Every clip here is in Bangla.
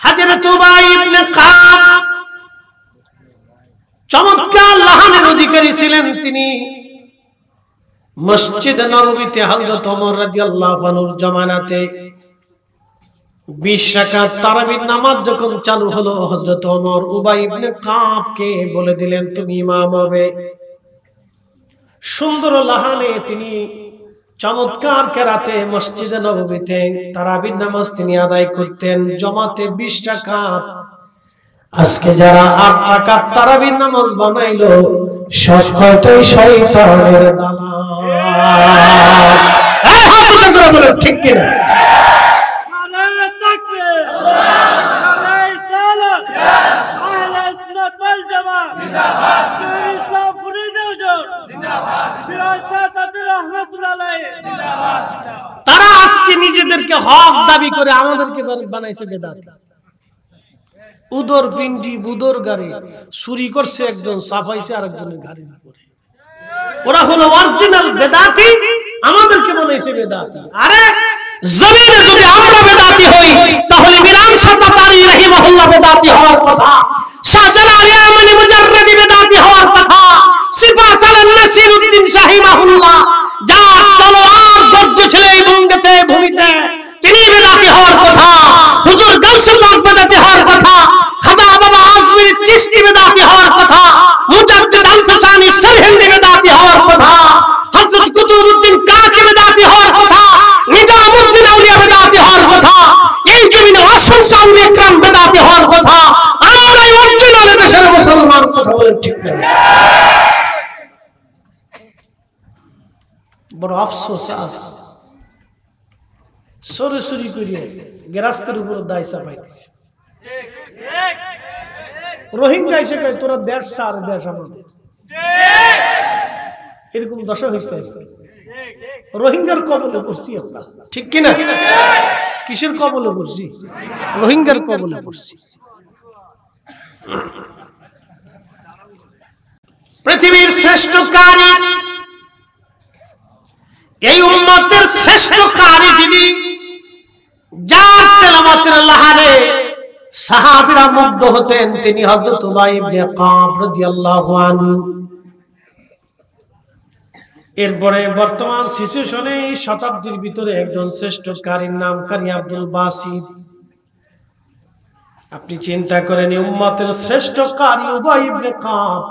হযরত উবাই ইবনে কাব চমৎকার লাহানের অধিকারী ছিলেন। তিনি মসজিদ নববীতে হযরত ওমর রাদিয়াল্লাহু আনহুর জামানাতে 20 রাকাত তারাবির নামাজ যখন চালু হলো, হযরত ওমর উবাই ইবনে কাবকে বলে দিলেন তুমি ইমাম হবে। সুন্দর লাহানে তিনি চমৎকার কেরাতে মসজিদে নববীতে তারাবির নামাজ তিনি আদায় করতেন জমাতে 20 রাকাত। আজকে যারা 8 রাকাত তারাবির নামাজ বানাইলো সব কয়টাই শয়তানের দালাল। এই হাত উঁচু করে বলেন ঠিক কিনা? নারে তাকবীর, নারে সালাত, আহলে সুন্নাত ওয়াল জামাত জিন্দাবাদ, ইসলাম ফরিদ হুজুর জিন্দাবাদ, ফিরোজ তাদের রহমাতুল্লাহ আলাইহি জিন্দাবাদ। তারা আজকে নিজেদেরকে হক দাবি করে আমাদেরকে বানাইছে বেদাত। উদর পিন্ডি বুদর গাড়ি চুরি করছে একজন, সাফাইছে আরেকজনের গাড়ির উপরে। ওরা হলো অরিজিনাল বেদাতি, আমাদেরকে বানাইছে বেদাতি। আরে জমিনে যদি আমরা বেদাতি হই তাহলে মিরান শাহ তাতারি রাহিমাহুল্লাহ বেদাতি হওয়ার কথা, শাহজালাল ইয়ামানি মুজাররদি বেদাতি হওয়ার কথা, সিফা সালান নাসিরউদ্দিন শাহিমাহুল্লাহ যার তলোয়ার বজ্র ছিল এই বঙ্গতে ভূমিতে, তিনি বেদাতি হওয়ার কথা। হুজুর গাউসুল হক বেদাতি হওয়ার কথা, খাজা বাবা আজমির চিশতি বেদাতি হওয়ার কথা, মুজাদ্দিদ আল-ফাসানি সরহিন্দি বেদাতি হওয়ার কথা, হযরত কুতুবউদ্দিন কাকি বেদাতি হওয়ার কথা, নিজামউদ্দিন আউলিয়া বেদাতি হওয়ার কথা, এই জমিনে অসংখ্য আউলিয়া کرام বেদাতি হওয়ার কথা। আমরা অরিজিনাল দেশের মুসলমান, কথা বলেন ঠিক না? বড় আফসোস আছে, সরসরি করিয়ে গেরাস্তের উপর দায় চাপাই দিছে। রোহিঙ্গা এসে কয় তোরা দেশ সার দেশ আমাদের, এরকম দশা হয়েছে। রোহিঙ্গার কবলে পড়ছি আমরা, ঠিক কিনা? কিসের কবলে পড়ছি? রোহিঙ্গার কবলে পড়ছি। পৃথিবীর শ্রেষ্ঠ কারি, এই উম্মতের শ্রেষ্ঠ কারি যিনি, যার তেলাওয়াতের লাহারে সাহাবীরা মুগ্ধ হতেন, তিনি হযরত উবাই ইবনে কাব রাদিয়াল্লাহু আনহু। এরপরে বর্তমান সিচুয়েশনে এই শতাব্দীর ভিতরে একজন শ্রেষ্ঠ কারির নাম কারি আব্দুল বাসিত। আপনি চিন্তা করেন উম্মতের শ্রেষ্ঠ কারি উবাই ইবনে কাব।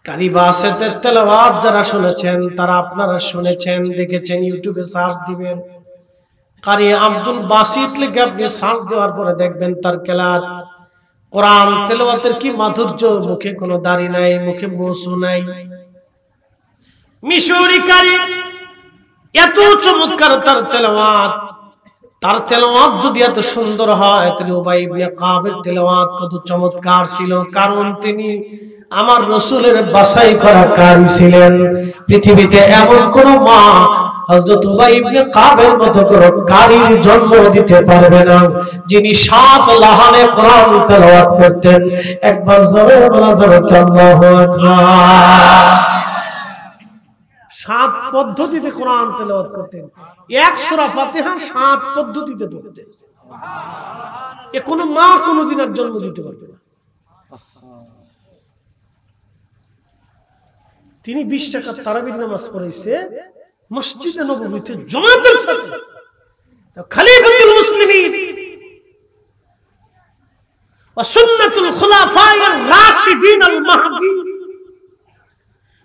কারি বাসিতের তেলাওয়াত যারা শুনেছেন তারা আপনারা শুনেছেন, দেখেছেন, ইউটিউবে সার্চ দিবেন কারি আব্দুল বাসিত লিখে আপনি সার্চ দেওয়ার পরে দেখবেন তার কেলাত কোরআন তেলাওয়াতের কি মাধুর্য। মুখে কোনো দাড়ি নাই, মুখে মুছু নাই। মিশরি কারি, এত চমৎকার তার তেলাওয়াত। তার তেলাওয়াত যদি এত সুন্দর হয় তাহলে উবাই ইবনে কাবের তেলাওয়াত কত চমৎকার ছিল, কারণ তিনি আমার রাসূলের বাছাই করা কারি ছিলেন। পৃথিবীতে এমন কোন মা হযরত উবাই ইবনে কাবের মতো কোনো কারির জন্ম দিতে পারবে না, যিনি 7 লাহানে কোরআন তেলাওয়াত করতেন। একবার জোরে বলা যাবে আল্লাহু আকবার। 7 পদ্ধতিতে কোরআন তেলাওয়াত করতেন। এক সূরা ফাতিহা 7 পদ্ধতিতে পড়তেন। এ কোন মা কোনদিন আর জন্ম দিতে পারবে না। তিনি 20 টাকা তারাবির নামাজ পড়াইছে মসজিদে নববীতে জামাতের সাথে। তো খলিফাতুল মুসলিমিন ওয়া সুন্নাতুল খুলাফায়ে রাশিদিন আল মাহদি,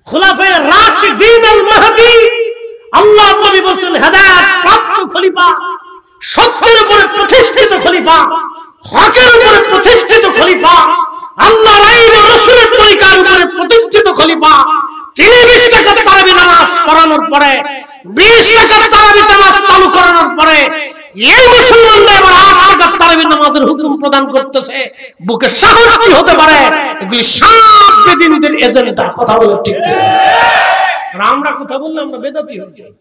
খুলাফায়ে রাশিদিন আল মাহদি, আল্লাহ নবী বলেন হেদায়েত প্রাপ্ত খলিফা, সত্যের উপরে প্রতিষ্ঠিত খলিফা, হকের উপরে প্রতিষ্ঠিত খলিফা, আল্লাহর আইন ও রাসূলের তরিকার উপরে প্রতিষ্ঠিত খলিফা। তিনি 20 টাকা তারাবি নামাজ পড়ানোর পরে, 20 টাকা তারাবি নামাজ চালু করানোর পরে এই মুসলমানরা এবার 8 টাকা তারাবি নামাজের হুকুম প্রদান করতেছে। বুকে সাহস কি হতে পারে? এগুলি সব বেদিনদের এজেন্ডা। কথা বলে ঠিক কি? আর আমরা কথা বললে আমরা বেদাতি হয়ে যাই।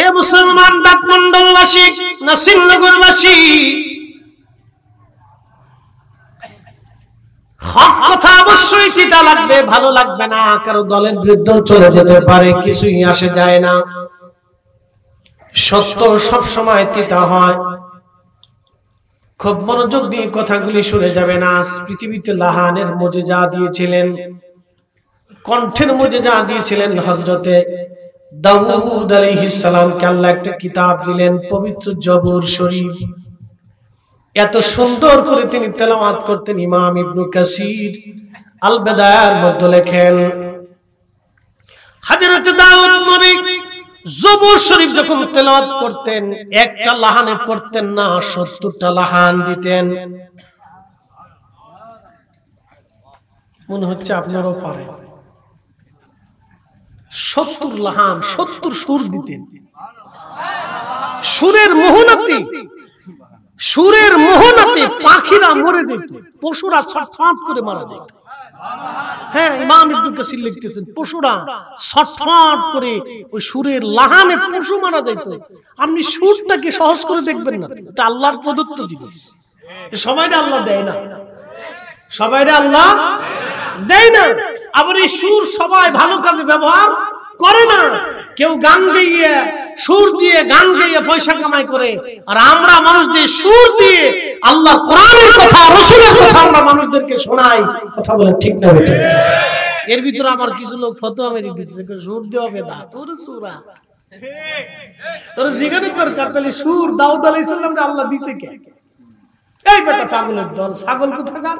এ মুসলমান ডাকমন্ডলবাসী, নাসিরনগরবাসী, হক কথা অবশ্যই তিতা লাগবে, ভালো লাগবে না, কারো দলের বিরুদ্ধে চলে যেতে পারে, কিছুই আসে যায় না। সত্য সব সময় তিতা হয়। খুব মনোযোগ দিয়ে কথাগুলি শুনে যাবেন। আজ পৃথিবীতে লাহানের মুজিজা দিয়েছিলেন, কণ্ঠের মুজিজা দিয়েছিলেন হযরতে দাউদ আলাইহিস সালামকে। আল্লাহ একটা কিতাব দিলেন, পবিত্র জবুর শরীফ। এত সুন্দর করে তিনি তেলাওয়াত করতেন। ইমাম ইবনে কাসির আল বিদায়ার মধ্যে লেখেন, হযরত দাউদ নবী জবুর শরীফ যখন তেলাওয়াত করতেন, একটা লাহানে পড়তেন না, 70টা লাহান দিতেন। মনে হচ্ছে আপনারাও পারেন। 70 লাহান, 70 সুর দিতেন। সুরের মোহনাতে, সুরের মোহনাতে পাখিরা মরে যেত, পশুরা ছটফট করে মারা যেত। হ্যাঁ, ইমাম ইবনে কাসির লিখতেছেন, পশুরা ছটফট করে ওই সুরের লাহানে পশু মারা যেত। আপনি সুরটাকে সহজ করে দেখবেন না, এটা আল্লাহর প্রদত্ত জিনিস। সবাইটা আল্লাহ দেয় না, সবাইটা আল্লাহ দেয় না। আবার এই সুর সবাই ভালো কাজে ব্যবহার করে না। কেউ গান গেয়ে, সুর দিয়ে গান গেয়ে পয়সা কামাই করে, আর আমরা মানুষদের সুর দিয়ে আল্লাহর কোরআনের কথা, রাসূলের কথা আমরা মানুষদেরকে শোনাই। কথা বলে ঠিক না বেটা? এর ভিতরে আমার কিছু লোক ফতোয়া মেরে দিচ্ছে, সুর দেওয়া বেদাত। তোর সুরা তোর জিজ্ঞাসা দরকার, তাহলে সুর দাউদ আলাইহিস সালামকে আল্লাহ দিয়েছে কে? এই বেটা পাগলের দল, ছাগল কোথাকার।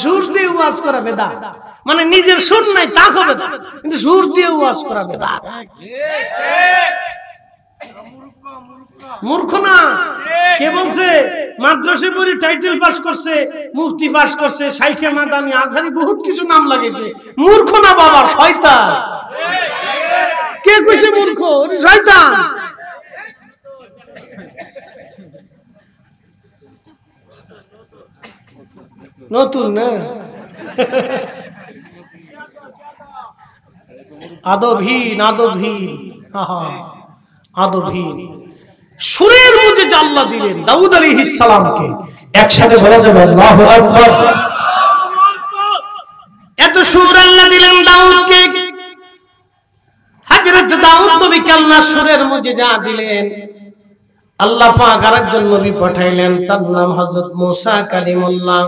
সুর দিয়ে ওয়াজ করা বেদাত, মানে নিজের সুর নাই তা হবে না, কিন্তু সুর দিয়ে ওয়াজ করা বেদাত। মূর্খ না? কে বলছে? মাদ্রাসা পড়ে টাইটেল পাস করছে, মুফতি পাস করছে, শাইখে মাদানি, আজহারি, বহুত কিছু নাম লাগাইছে। মূর্খ না বাবা, শয়তান। কে কইছে মূর্খ? শয়তান। নতুন না, আদবহীন, আদবহীন, আদবহীন। সুরের মধ্যে যে আল্লাহ দিলেন দাউদ আলাইহিস সালামকে, একসাথে বলা যাবে আল্লাহু আকবার। এত সুর আল্লাহ দিলেন দাউদকে। হযরত দাউদ নবীকে আল্লাহ সুরের মধ্যে যা দিলেন, আল্লাহ পাক আরেকজন নবী পাঠাইলেন, তার নাম হযরত মুসা কালিমুল্লাহ।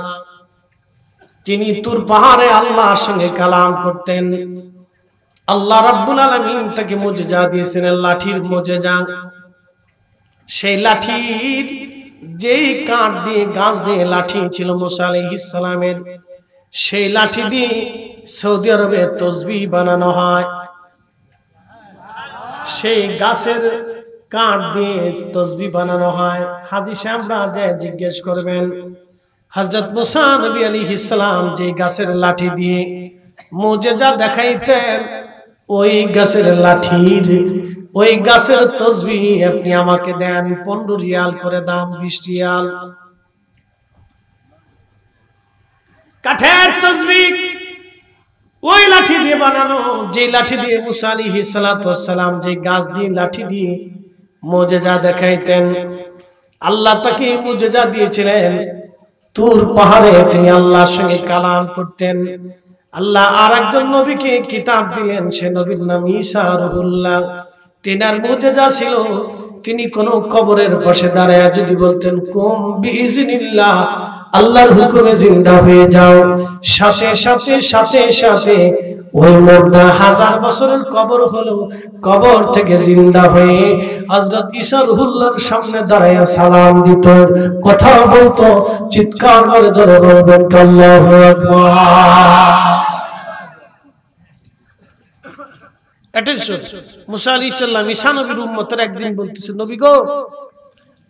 তিনি তুর পাহাড়ে আল্লাহর সঙ্গে কালাম করতেন। আল্লাহ রাব্বুল আলামিন তাকে মুজিজা দিয়েছেন, লাঠির মুজিজা। সেই লাঠির যেই কাঠ দিয়ে, গাছ দিয়ে লাঠি ছিল মুসা আলাইহিস সালামের, সেই লাঠি দিয়ে সৌদি আরবে তাসবিহ বানানো হয়। সেই গাছের কাঠ দিয়ে তাসবিহ বানানো হয়। হাজী সাহেবরা যে জিজ্ঞেস করবেন, হযরত মুসা নবী আলাইহিস সালাম যে গাছের লাঠি দিয়ে মুজিজা দেখাইতেন, ওই গাছের লাঠির, ওই গাছের তাসবিহ আপনি আমাকে দেন, 15 রিয়াল করে দাম, 20 রিয়াল। কাঠের তাসবিহ ওই লাঠি দিয়ে বানানো, যে লাঠি দিয়ে মুসা আলাইহিস সালাতু ওয়াস সালাম যে গাছ দিয়ে, লাঠি দিয়ে মুজিজা দেখাইতেন। আল্লাহ তাকে মুজিজা দিয়েছিলেন। তুর পাহাড়ে তিনি আল্লাহর সঙ্গে কালাম করতেন। আল্লাহ আরেকজন নবীকে কিতাব দিলেন, সে নবীর নাম ঈসা রুহুল্লাহ। তিনার মুজিজা ছিল, তিনি কোন কবরের পাশে দাঁড়ায় যদি বলতেন কুম বিইজনিল্লাহ, আল্লাহর হুকুমে জিন্দা হয়ে যাও, সাথে সাথে সাথে সাথে ওই মুর্দা 1000 বছরের কবর হলো, কবর থেকে জিন্দা হয়ে হযরত ঈসা রুহুল্লাহর সামনে দাঁড়ায় সালাম দিত, কথা বলতো। চিৎকার করে জোরে বলবেন আল্লাহু আকবার। অ্যাটেনশন। মুসা আলাইহিস সালাম ঈসা নবীর উম্মতের একদিন বলতেছে, নবী গো,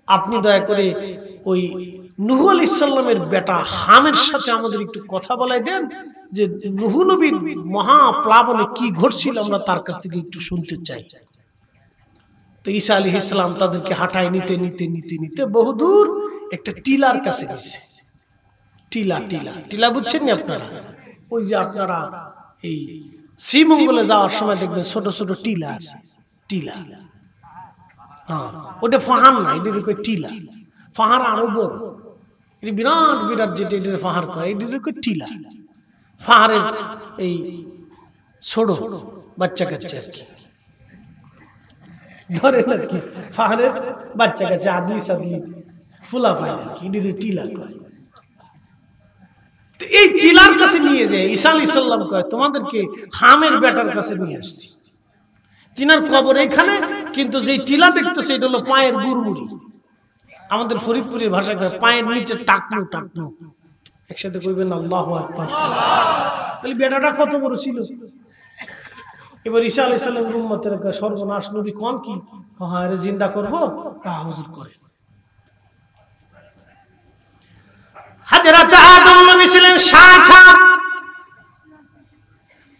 আপনি দয়া করে ওই নূহ আলাইহিস সালামের বেটা হামের সাথে আমাদের একটু কথা বলাই দেন, যে নূহ নবীর মহাপ্লাবনে কি ঘটছিল আমরা তার কাছ থেকে একটু শুনতে চাই। তো ঈসা আলাইহিস সালাম তাদেরকে হাঁটায় নিতে নিতে নিতে নিতে বহুদূর একটা টিলার কাছে গেছে। টিলা, টিলা, টিলা বুঝছেন না আপনারা? ওই যে আপনারা এই শ্রীমঙ্গলে যাওয়ার সময় দেখবেন ছোট ছোট টিলা আছে, টিলা। হ্যাঁ, ওটা পাহাড় না, এটা কই টিলা। পাহাড় আরো বড়, এটা বিরাট বিরাট, যেটা এটা পাহাড় কয়, এটা কই টিলা। পাহাড়ের এই ছোট বাচ্চা কাচ্চা আর কি ধরে আর কি, পাহাড়ের বাচ্চা কাচ্চা, আদি সাদি ফুলা পায় কি টিলা কয়। এই টিলার কাছে নিয়ে যায় ঈসা আলাইহিস সালাম কয় তোমাদেরকে হামের বেটার কাছে নিয়ে আসছি। তিনার কবর এখানে, কিন্তু যে টিলা দেখতেছে এটা হলো পায়ের গুড়মুড়ি। আমাদের ফরিদপুরের ভাষায় কয় পায়ের নিচে টাকনু টাকনু। একসাথে কইবেন আল্লাহু আকবার। তাহলে বেটাটা কত বড় ছিল। এবার ঈসা আলাইহিস সালামের উম্মতের কয় সর্বনাশ নবী কোন কি? হ্যাঁ এর জিন্দা করব। হুজুর করে। হযরত আদম নবী ছিলেন 60 হাত।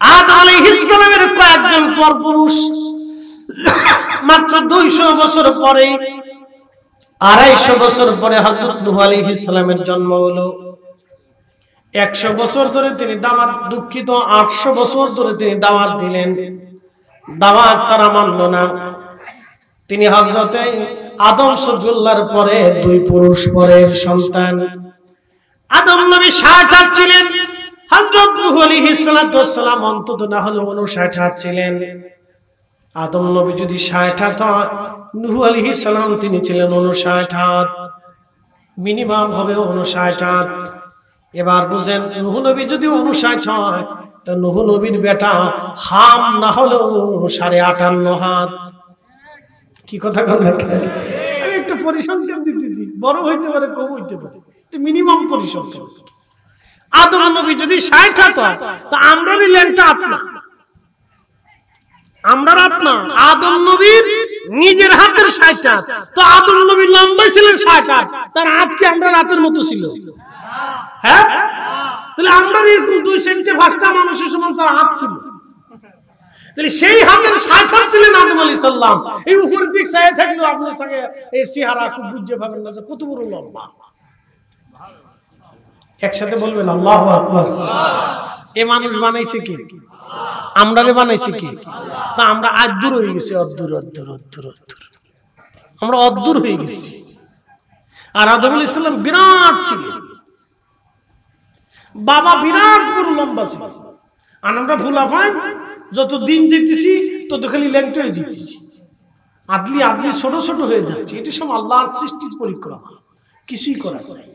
আদম আলাইহিস সালামের কয়েকজন পরপুরুষ। মাত্র 200 বছর পরে, 250 বছর পরে হযরত নূহ আলাইহিস সালামের জন্ম হলো। 100 বছর ধরে তিনি দাওয়াত, দুঃখিত 800 বছর ধরে তিনি দাওয়াত দিলেন। দাওয়াত তারা মানল না। তিনি হযরতে আদম সফিউল্লাহর পরে 2 পুরুষ পরের সন্তান। আদম নবী 60 হাত ছিলেন। হযরত নূহ আলাইহিস সালাম অন্তত না হলে 59 হাত ছিলেন। আদম নবী যদি 60 হাত হয়, নূহ আলাইহিস সালাম তিনি ছিলেন 59 হাত, মিনিমাম হবে 59 হাত। এবার বুঝেন নূহ নবী যদি 59 হয়, তো নূহ নবীর বেটা হাম না হলেও 58.5 হাত। কি কথা বলেন? আমি একটু পরিসংখ্যান দিতেছি, বড় হইতে পারে কম হইতে পারে, মিনিমাম পরিসংখ্যান। আদম নবী যদি 60 হাত হয়, তো আমরা নিলেন আত্মা, আমরা আত্মা। আদম নবীর নিজের হাতের 60 হাত, তো আদম নবীর লম্বাই ছিলেন 60 হাত, তার হাত কি আমরা রাতের মতো ছিল? হ্যাঁ, তাহলে আমরা এরকম 2 সেন্টি 5টা মানুষের সমান তার হাত ছিল। তাহলে সেই হাতের 60 হাত ছিলেন আদম আলাইহিস সালাম। এই উপরের দিক চাইয়ে থাকলেও আপনার সঙ্গে এর চেহারা খুব বুঝতে পারবেন না যে কত বড় লম্বা। একসাথে বলবেন আল্লাহু আকবার। এ মানুষ বানাইছে কি? আমরারে বানাইছে কি? তা আমরা আদ্দুর হয়ে গেছি, অদ্দুর। আমরা অদ্দুর হয়ে গেছি। আর আদম আলাইহিস সালাম বিরাট ছিল, বাবা বিরাট বড় লম্বা ছিল। আর আমরা ভুলা পাই, যত দিন যেতেছি তত খালি ল্যাংটা হয়ে যেতেছি, আদলি ছোট ছোট হয়ে যাচ্ছে। এটি সব আল্লাহর সৃষ্টির পরিক্রমা, কিছুই করার নাই।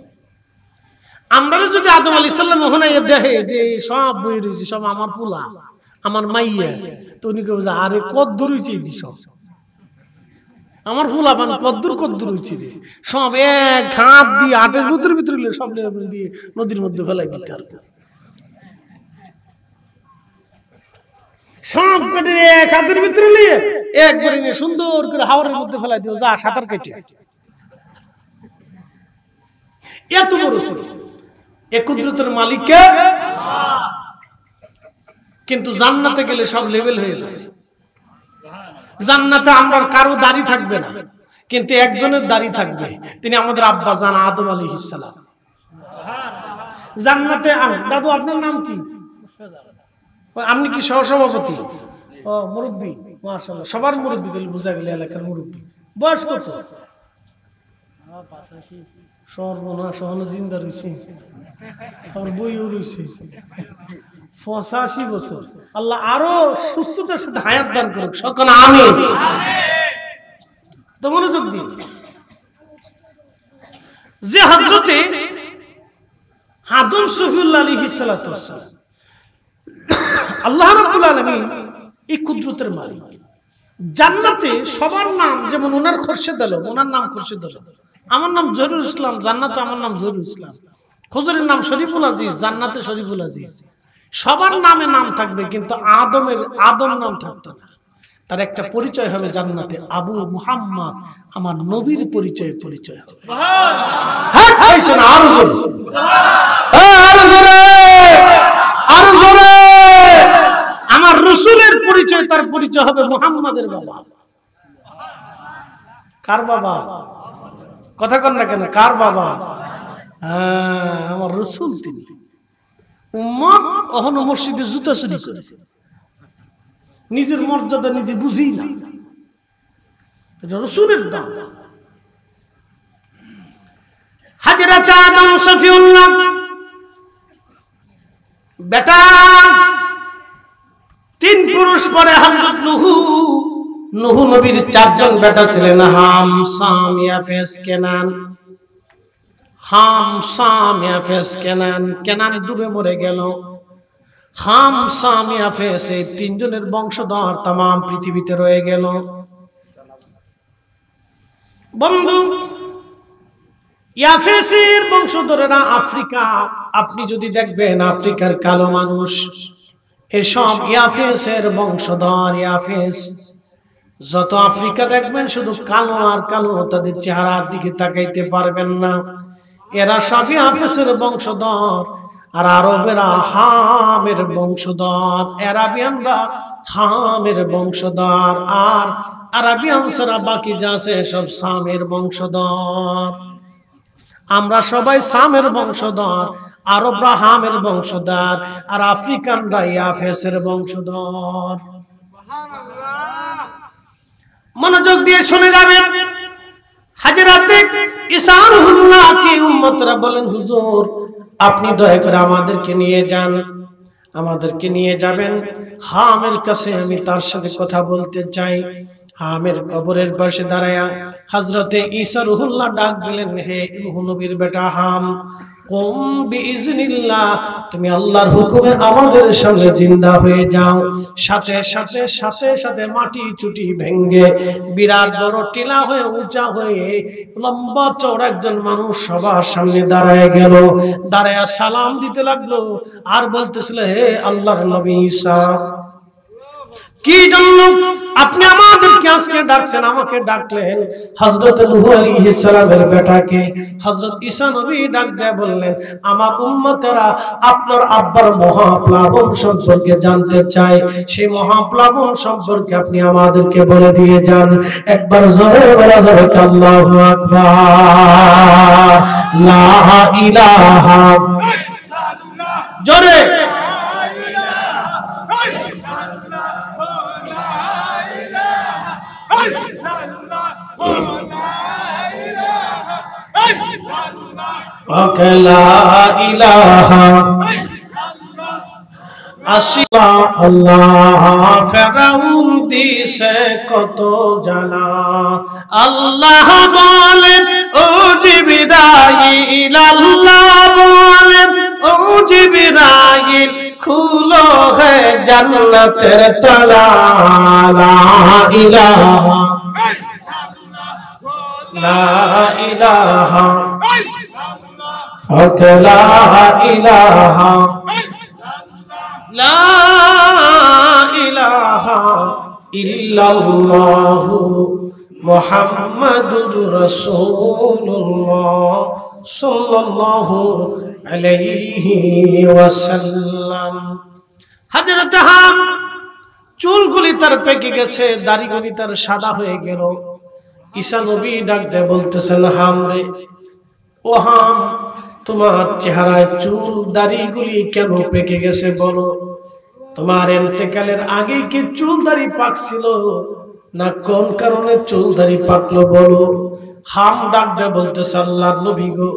আমরা যদি আদম আলাইহিস সালাম ওখানে দেখে যে সব বই রয়েছে, সব আমার পোলা, আমার মাইয়া, তো উনি কেউ আরে কদ্দুর হয়েছে এই সব আমার পোলা পান কদ্দুর হয়েছে রে, সব এক হাত দিয়ে 8 ভিতরে সব দিয়ে নদীর মধ্যে ফেলাই দিতে পারবো। সব কেটে এক হাতের ভিতরে নিয়ে একবারে নিয়ে সুন্দর করে হাওয়ার মধ্যে ফেলাই দিও, যা সাঁতার কেটে। এত বড় ছিল। এ কুদরতের মালিক কে? কিন্তু জান্নাতে গেলে সব লেভেল হয়ে যাবে। জান্নাতে আমরা কারো দাড়ি থাকবে না, কিন্তু একজনের দাড়ি থাকবে, তিনি আমাদের আব্বা জান আদম আলাইহিস সালাম। জান্নাতে দাদু আপনার নাম কি? আপনি কি সহসভাপতি? ও মুরব্বী, মাশাআল্লাহ, সবার মুরব্বী। তাহলে বোঝা গেল এলাকার মুরব্বী। বয়স কত? সর্বনাশ, সহন জিন্দা রয়েছে, আর বইও রয়েছে 85 বছর। আল্লাহ আরো সুস্থতার সাথে হায়াত দান করুক, সকলে আমিন। তো মনোযোগ দিন, যে হযরতে আদম সফিউল্লাহ আলাইহিস সালাতু ওয়াস সালাম, আল্লাহ রাব্বুল আলামিন এই কুদরতের মালিক। জান্নাতে সবার নাম যেমন ওনার খোরশেদ আলম, ওনার নাম খোরশেদ আলম, আমার নাম জহিরুল ইসলাম, জান্নাতে আমার নাম জহিরুল ইসলাম। হুজুরের নাম শরীফুল আজিজ, জান্নাতে শরীফুল আজিজ। সবার নামে নাম থাকবে, কিন্তু আদম নাম থাকতো না। তার একটা পরিচয় হবে জান্নাতে, আবু মুহাম্মদ, আমার নবীর পরিচয় হবে। আমার রসুলের পরিচয়, তার পরিচয় হবে মুহাম্মাদের বাবা। কার বাবা? কথা কন না কেন? কার বাবা? আমার রসুল। তিনি উম্মত ওখানে মসজিদে জুতা চুরি করে, নিজের মর্যাদা নিজে বুঝি না, এটা রসুলের দাম। হযরত আদম সফিউল্লাহ বেটা, 3 পুরুষ পরে হযরত নূহ নবীর 4 জন বেটা ছিলেন, হাম, সাম, ইয়াফেস, কেনান। হাম সাম ইয়াফেস কেনান, কেনান ডুবে মরে গেল। হাম সাম ইয়াফেস এই তিনজনের বংশধর তামাম পৃথিবীতে রয়ে গেল। বন্ধু, ইয়াফেসের বংশধরেরা আফ্রিকা, আপনি যদি দেখবেন আফ্রিকার কালো মানুষ এসব ইয়াফেসের বংশধর। ইয়াফেস যত আফ্রিকা দেখবেন শুধু কালো আর কালো, তাদের চেহারার দিকে তাকাইতে পারবেন না। এরা সবই ইয়াফেসের বংশধর। আর আরবেরা হামের বংশধর, আরাবিয়ানরা হামের বংশধর, আর আরাবিয়ানরা বাকি যা আছে সব সামের বংশধর। আমরা সবাই সামের বংশধর, আরবরা হামের বংশধর, আর আফ্রিকানরা ইয়াফেসের বংশধর। মনোযোগ দিয়ে শুনে যাবেন। হাজরাতে ঈসা রুহুল্লাহ কি উম্মতরা বলেন, হুজুর আপনি দয়া করে আমাদেরকে নিয়ে যান, আমাদেরকে নিয়ে যাবেন হামের কাছে, আমি তার সাথে কথা বলতে চাই। হামের কবরের পাশে দাঁড়ায়া হযরতে ঈসা রুহুল্লাহ ডাক দিলেন, হে নবীর বেটা হাম, কুম বিইজনিল্লাহ, তুমি আল্লাহর হুকুমে আমাদের সামনে জিন্দা হয়ে যাও। সাথে সাথে সাথে সাথে মাটি চুটি ভেঙ্গে বিরাট বড় টিলা হয়ে উঁচা হয়ে লম্বা চওড়া একজন মানুষ সবার সামনে দাঁড়ায় গেল। দাঁড়ায়া সালাম দিতে লাগলো আর বলতেছিল, হে আল্লাহর নবী ঈসা, কি জন্য আপনি আমাদেরকে আজকে ডাকছেন? আমাকে ডাকলেন। হযরত নূহ আলাইহিস সালামের বেটাকে হযরত ঈসা নবী ডাক দিয়ে বললেন, আমার উম্মতেরা আপনার আব্বার মহাপ্লাবন সম্পর্কে জানতে চায়, সেই মহাপ্লাবন সম্পর্কে আপনি আমাদেরকে বলে দিয়ে যান। একবার জোরে বলা যাবে আল্লাহু আকবার, লা ইলাহা, জোরে আল্লাহ ফেরাউন দিছে কত জানা। আল্লাহ বলেন ও জিবরাইল, আল্লাহ বলেন ও জিবরাইল, খুলো হে জান্নাতের তালা। লা ইলাহা, লা ইলাহা, হক লা ইলাহা, লা ইলাহা ইল্লাল্লাহু মুহাম্মাদুর রাসূলুল্লাহ সাল্লাল্লাহু আলাইহি ওয়াসাল্লাম। হযরত হাম চুলগুলি তার পেকে গেছে, দাড়িগুলি তার সাদা হয়ে গেল। ঈসা নবী ডাক দিয়ে বলতেছেন, হাম রে, ও হাম, তোমার চেহারায় চুল দাড়িগুলি কেন পেকে গেছে বলো? তোমার ইন্তেকালের আগে কি চুল দাড়ি পাকছিল, না কোন কারণে চুল দাড়ি পাকলো বলো? হাম ডাক দিয়ে বলতেছে, আল্লাহর নবী গো,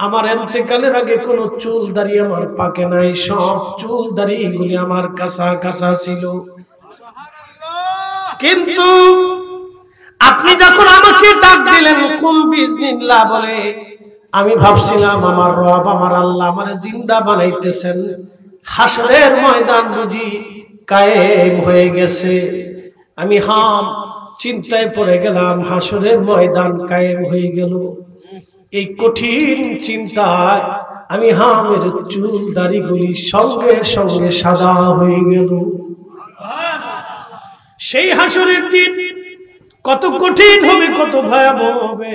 আমার ইন্তেকালের আগে কোনো চুল দাড়ি আমার পাকে নাই, সব চুল দাড়িগুলি আমার কাঁচা কাঁচা ছিল। কিন্তু আপনি যখন আমাকে ডাক দিলেন কুম বিইজনিল্লাহ বলে, আমি ভাবছিলাম আমার রব, আমার আল্লাহ আমারে জিন্দা বানাইতেছেন, হাসরের ময়দান বুঝি কায়েম হয়ে গেছে। আমি হাম চিন্তায় পড়ে গেলাম, হাসরের ময়দান কায়েম হয়ে গেল। এই কঠিন চিন্তায় আমি হামের চুল দাড়িগুলি সঙ্গে সঙ্গে সাদা হয়ে গেল। সেই হাসরের দিন কত কঠিন হবে, কত ভয়াবহ হবে।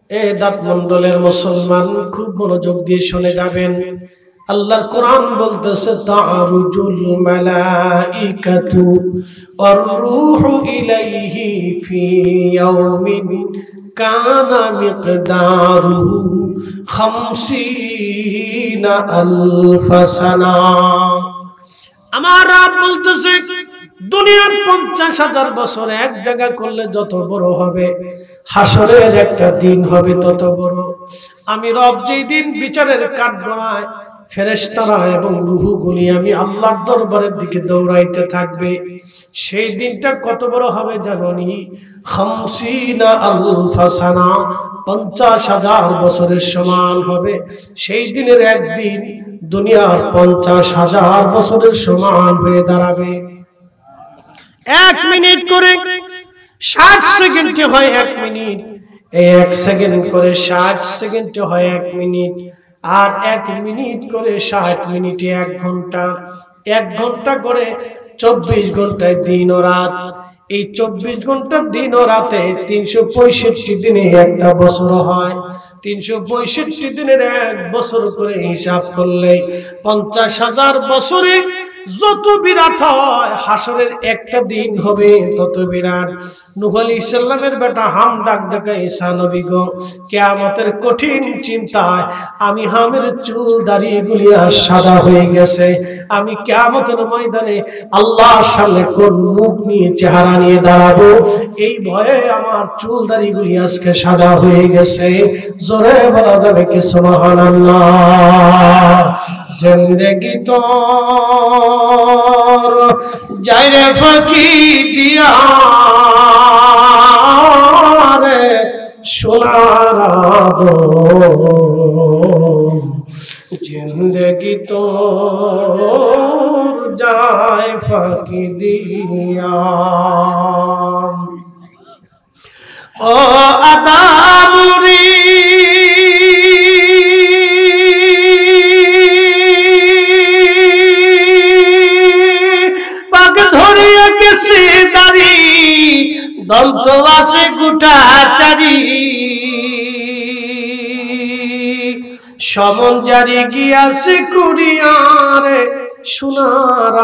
এ দাঁত মন্ডলের মুসলমান খুব মনোযোগ দিয়ে শুনে যাবেন। আল্লাহর কোরআন বলতেছে, তা'রুজুল মালাইকাতু ওয়ার রূহু ইলাইহি ফি ইয়াউমিন কানা মিকদারুহু 50,000 সানা। আমার রব বলতেছে, দুনিয়ার 50,000 বছর এক জায়গা করলে যত বড় হবে, হাসরের একটা দিন হবে তত বড়। আমি রব যেই দিন বিচারের কাঠগড়ায় ফেরেশতারা এবং রূহগুলি আমি আল্লাহর দরবারের দিকে দৌড়াইতে থাকবে, সেই দিনটা কত বড় হবে জানোনি? 50,000 সানা, 50,000 বছরের সমান হবে। সেই দিনের একদিন দুনিয়ার 50,000 বছরের সমান হয়ে দাঁড়াবে। 1 মিনিট করে 60 সেকেন্ডে হয় 1 মিনিট, 1 সেকেন্ড করে 60 সেকেন্ডে হয় 1 মিনিট, আর 1 মিনিট করে 60 মিনিটে 1 ঘন্টা, 1 ঘন্টা করে 24 ঘন্টায় দিন ও রাত। এই 24 ঘন্টার দিন ও রাতে 365 দিনে একটা বছর হয়। 365 দিনের 1 বছর করে হিসাব করলে 50,000 বছরে যত বিরাট হয়, হাসরের একটা দিন হবে তত বিরাট। নূহ আলাইহিস সালামের বেটা হাম ডাক ডাকা ঈসা নবী গো, কিয়ামতের কঠিন চিন্তায় আমি হামের চুল দাড়ি গুলি আর সাদা হয়ে গেছে। আমি কিয়ামতের ময়দানে আল্লাহর সামনে কোন মুখ নিয়ে চেহারা নিয়ে দাঁড়াবো, এই ভয়ে আমার চুল দাড়ি গুলি আজকে সাদা হয়ে গেছে। জোরে বলা যাবে কি সুবহানাল্লাহ। জিন্দেগি তো যাইরে ফাঁকি দিয়া রে সোনার জিন্দেগি তো যায় ফাঁকি দিয়া। ও আদামুরি দন্ত আছে গোটা চারি, সমন জারি গিয়াছে কুরিয়ারে সোনার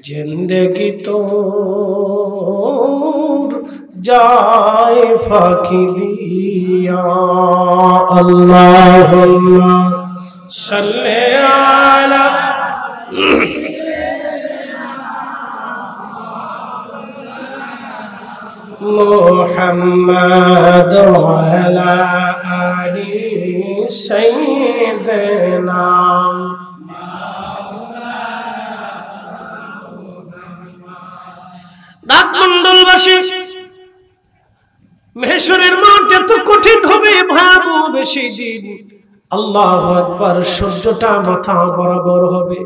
জিন্দেগি তোর যায় ফাঁকি দিয়া। আল্লাহুম্মা সাল্লি আলা মুহাম্মাদ ওয়া আলা আলি সাইয়্যিদিনা। দাঁতমণ্ডলবাসী, মেহশরের মাঠ এত কঠিন হবে, ভয়াবহ বেশি দিন। আল্লাহু আকবার। সূর্যটা মাথা বরাবর হবে,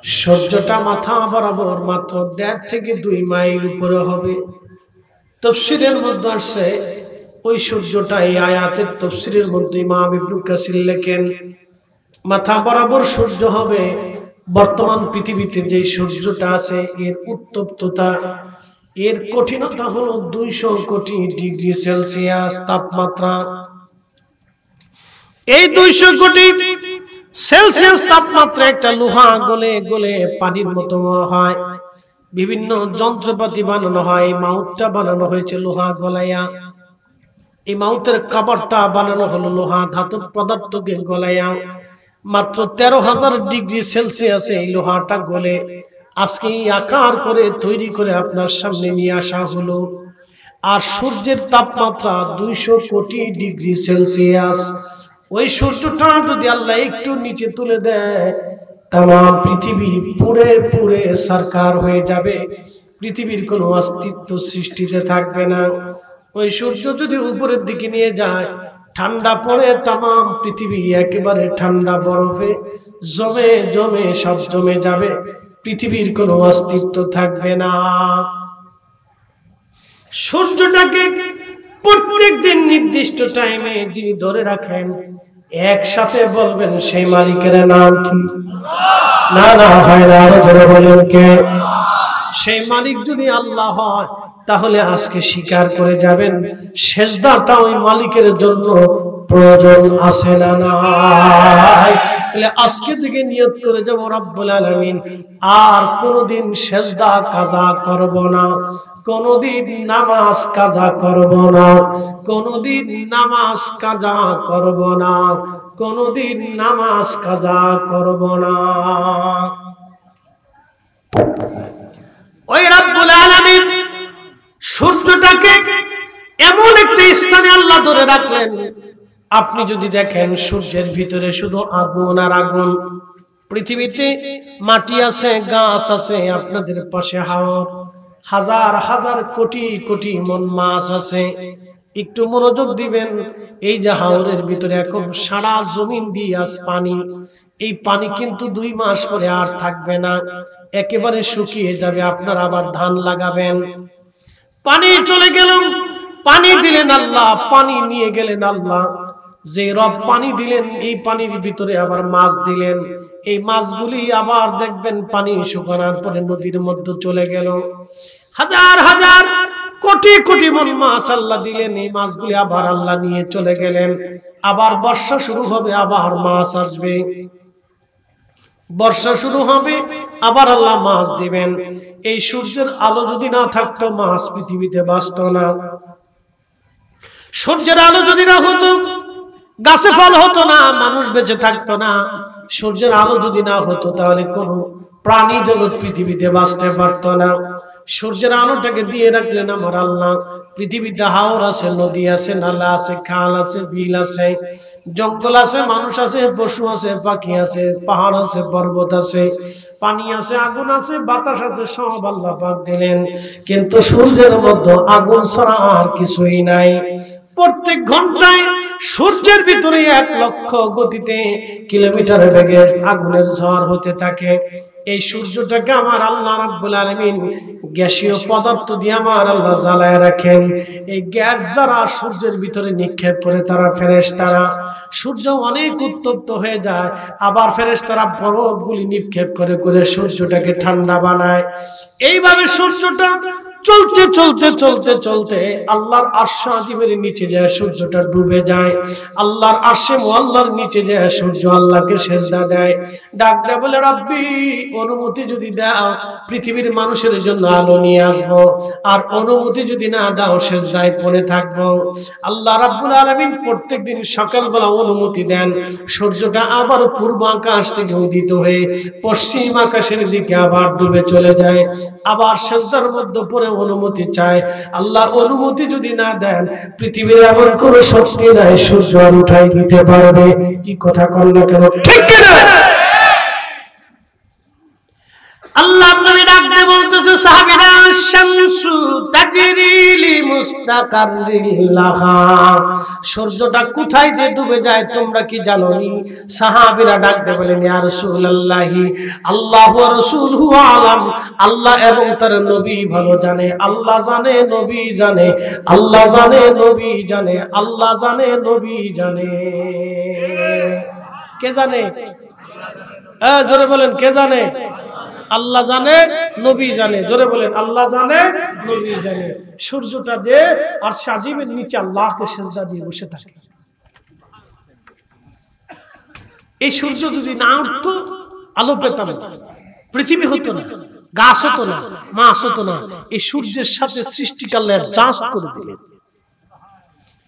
সূর্যটা মাথা বরাবর মাত্র 1.5 থেকে 2 মাইল উপরে হবে। তাফসীরের মধ্যে আসছে ওই সূর্যটা, এই আয়াতের তাফসীরের মধ্যে ইমাম ইবনে কাসির লেখেন মাথা বরাবর সূর্য হবে। বর্তমান পৃথিবীতে যে সূর্যটা আছে এর উত্তপ্ততা, এর কঠিনতা হলো 200 কোটি ডিগ্রি সেলসিয়াস তাপমাত্রা। এই 200 কোটি সেলসিয়াস তাপমাত্রা একটা লোহা গলে গলে পানির মতো হয়। বিভিন্ন যন্ত্রপাতি বানানো হয়। এই মাউথটা বানানো হয়েছে লোহা গলাইয়া। এই মাউথের কভারটা বানানো হলো লোহা ধাতব পদার্থকে গলাইয়া। মাত্র 13,000 ডিগ্রি সেলসিয়াসে এই লোহাটা গলে আজকে এই আকার করে তৈরি করে আপনার সামনে নিয়ে আসা হলো। আর সূর্যের তাপমাত্রা 200 কোটি ডিগ্রি সেলসিয়াস। ওই সূর্যটা যদি আল্লাহ একটু নিচে তুলে দেয়, তামাম পৃথিবী পুড়ে পুড়ে সারকার হয়ে যাবে। পৃথিবীর কোনো অস্তিত্ব সৃষ্টিতে থাকবে না। ওই সূর্য যদি উপরের দিকে নিয়ে যায়, ঠান্ডা পড়ে তামাম পৃথিবী একেবারে ঠান্ডা বরফে জমে জমে সব জমে যাবে। পৃথিবীর কোনো অস্তিত্ব থাকবে না। সূর্যটাকে প্রত্যেক দিন নির্দিষ্ট টাইমে যিনি ধরে রাখেন, একসাথে বলবেন সেই মালিকের নাম কি? না না হয় না, আরো জোরে বলেন কে? সেই মালিক যদি আল্লাহ হয়, তাহলে আজকে স্বীকার করে যাবেন সেজদাটা ওই মালিকের জন্য প্রয়োজন আছে না নাই? তাহলে আজকে থেকে নিয়ত করে যাব রব্বুল আলামিন আর কোনদিন সেজদা কাজা করব না, কোনদিন নামাজ কাজা করব না, কোনদিন নামাজ কাজা করব না, কোনদিন নামাজ কাজা করব না। ওই রব্বুল আলামিন সূর্যটাকে এমন একটা স্থানে আল্লাহ ধরে রাখলেন, আপনি যদি দেখেন সূর্যের ভিতরে শুধু আগুন আর আগুন। পৃথিবীতে মাটি আছে, গাছ আছে, আপনাদের পাশে হাওয়া, হাজার হাজার কোটি কোটি মন মাছ আছে। একটু মনোযোগ দিবেন, এই যে হাওরের ভিতরে এখন সারা জমিন দিয়ে আজ পানি, এই পানি কিন্তু 2 মাস পরে আর থাকবে না, একেবারে শুকিয়ে যাবে। আপনারা আবার ধান লাগাবেন, পানি চলে গেল, পানি দিলেন আল্লাহ, পানি নিয়ে গেলেন আল্লাহ। যে রব পানি দিলেন, এই পানির ভিতরে আবার মাছ দিলেন, এই মাছগুলি আবার দেখবেন পানি শুকানোর পরে নদীর মধ্যে চলে গেল। হাজার হাজার কোটি কোটি মন মাছ আল্লাহ দিলেন, এই মাছগুলি আবার আল্লাহ নিয়ে চলে গেলেন। আবার বর্ষা শুরু হবে, আবার মাছ আসবে, বর্ষা শুরু হবে, আবার আল্লাহ মাছ দিবেন। এই সূর্যের আলো যদি না থাকতো মাছ পৃথিবীতে বাঁচত না। সূর্যের আলো যদি না হতো গাছে ফল হতো না, মানুষ বেঁচে থাকতো না। সূর্যের আলো যদি না হতো তাহলে কোনো প্রাণী জগৎ পৃথিবীতে বাঁচতে পারতো না। সূর্যের আলোটাকে দিয়ে রাখলেন আমার আল্লাহ। পৃথিবীতে হাওর আছে, নদী আছে, নালা আছে, খাল আছে, বিল আছে, জঙ্গল আছে, মানুষ আছে, পশু আছে, পাখি আছে, পাহাড় আছে, পর্বত আছে, পানি আছে, আগুন আছে, বাতাস আছে, সব আল্লাহ পাক দিলেন। কিন্তু সূর্যের মধ্যে আগুন ছাড়া আর কিছুই নাই। প্রত্যেক ঘন্টায় সূর্যের ভিতরে 1 লক্ষ গতিতে কিলোমিটার বেগে আগুনের ঝড় হতে থাকে। এই সূর্যটাকে আমার আল্লাহ রাব্বুল আলামিন গ্যাসীয় পদার্থ দিয়ে আমার আল্লাহ জ্বালায় রাখেন। এই গ্যাস যারা সূর্যের ভিতরে নিক্ষেপ করে তারা ফেরেশতারা, সূর্য অনেক উত্তপ্ত হয়ে যায়, আবার ফেরেশতারা বরফগুলি নিক্ষেপ করে করে সূর্যটাকে ঠান্ডা বানায়। এইভাবে সূর্যটা চলতে চলতে চলতে চলতে আল্লাহর আরশ আজিমের নিচে যায় সূর্যটা ডুবে যায়। আল্লাহর আরশে মুআল্লার নিচে যায় সূর্য আল্লাহকে সিজদা দেয়, ডাক দেয়, বলে রব্বি অনুমতি যদি দাও পৃথিবীর মানুষের জন্য আলো নিয়ে আসবো, আর অনুমতি যদি না দাও সিজদায় পড়ে থাকবো। আল্লাহ রাব্বুল আলামিন প্রত্যেকদিন সকালবেলা অনুমতি দেন, সূর্যটা আবার পূর্ব আকাশ থেকে উদিত হয়ে পশ্চিম আকাশের দিকে আবার ডুবে চলে যায়। আবার সিজদার মধ্যে পড়ে অনুমতি চায়। আল্লাহ অনুমতি যদি না দেন পৃথিবীর এমন কোন শক্তি নাই সূর্য আর উঠাই দিতে পারবে। কি কথা কন না কেন, ঠিক কিনা? আল্লাহ নবী ডাকতে বলতেছে সাহাবীরা, শামসু তাজরি লিমুস্তাকাররিল লাহা, সূর্যটা কোথায় যে ডুবে যায় তোমরা কি জানো নি? সাহাবীরা ডাকতে বলেন, ইয়া রাসূলুল্লাহি আল্লাহু ওয়া রাসূলুহু আলাম, আল্লাহ এবং তার নবী ভালো জানে। আল্লাহ জানে, নবী জানে, আল্লাহ জানে, নবী জানে, আল্লাহ জানে, নবী জানে। কে জানে? জোরে বলেন, কে জানে? আল্লাহ জানে, নবী জানে। জোরে বলেন, আল্লাহ জানে, নবী জানে। সূর্যটা যে আর সাজিমের নিচে আল্লাহকে সিজদা দিয়ে বসে থাকে। এই সূর্য যদি না উঠতো আলো পেতাম না, পৃথিবী হতো না, গাছ হতো না, মাছ হতো না। এই সূর্যের সাথে সৃষ্টিকালে জাস্ট করে দিলেন।